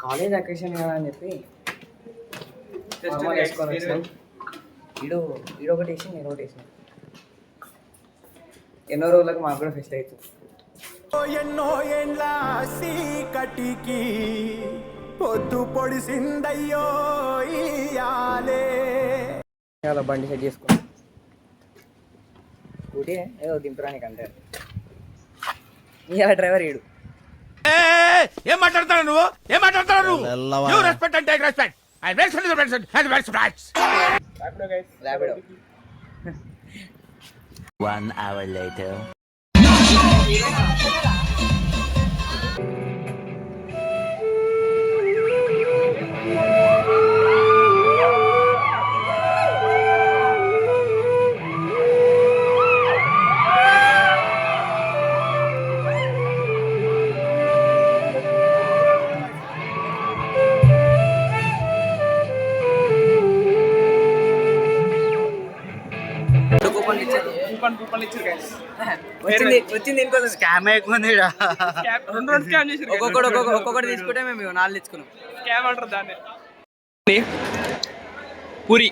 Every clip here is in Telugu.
కాలేజ్ అకేషన్ కదా అని చెప్పి వేసుకొని వచ్చాం. ఈడో ఒకటి వేసి నేను ఒకటి వేసిన. ఎన్నో రోజులకు మాకు కూడా ఫెస్ట్ అవుతుంది. ఎన్నో ఏండ్ల సీకటికి పొద్దు పొడిసిందయ్యో ఇయాలే. అలా బండి సెట్ చేసుకున్నాం. స్కూటీ ఏదో దింపడానికి అంతే. ఇలా డ్రైవర్ ఈడు. ఏం మాట్లాడతాడు నువ్వు? ఏం మాట్లాడతాడు నువ్వు? You respect and take respect. I respect the respect and respect. Rapido guys, Rapido. 1 hour later. వచ్చింది ఇంకోసం స్కామ్ అయిపోయింది. ఒక్కొక్కటి తీసుకుంటే మేము 4 తెచ్చుకున్నాం. స్కామ్ అంటారు దాన్ని. పూరి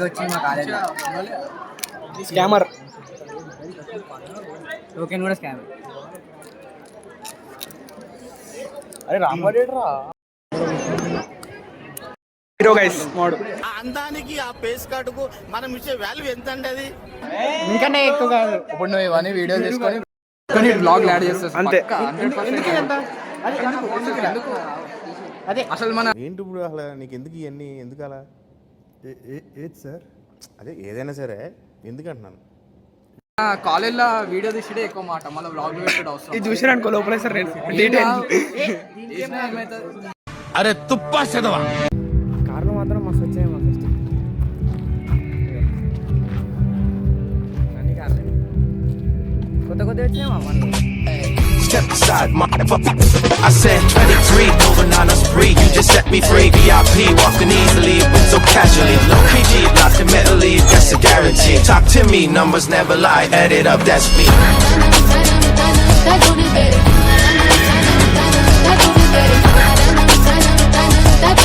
వచ్చింది మా కాలేజ్ స్కామర్. ఓకే కూడా స్కామ్. అరే రామరేడ్రా హీరో గైస్ మోడు. అందానికి ఆ ఫేస్ కార్డుకు మనం ఇచ్చే వాల్యూ ఎంత అండి? అది ఇంకనే ఎక్కువ కాదు. ఇప్పుడు నువ్వు ఇవన్నీ వీడియో తీసుకొని కొన్ని బ్లాగ్ యాడ్ చేస్తావు అంతే. 100% అదే అసలు మన ఏంటి ఇప్పుడు అసలు నీకు ఎందుకు ఇవన్నీ ఎందుకు అలా? ఏది సార్? అదే ఏదైనా సరే ఎందుకు అంటున్నాను. కాలేజ్లో వీడియో తీసిడే ఎక్కువ మాట, మళ్ళీ బ్లాగ్ పెట్టడం అవసరం. ఇది చూసాను అనుకో లోపల సార్ అరే తుప్పా చదవా. కార్లు మాత్రం మస్తు వచ్చాయి మా ఫస్ట్. అన్ని కార్లు కొత్త వచ్చినాయి మా మన. Step aside, motherfucker. I said 23 over 9 us free. You just set me free. VIP walking easily, but so casually. Low PG, locked in mentally, that's a guarantee. Talk to me, numbers never lie. Add it up, that's me. That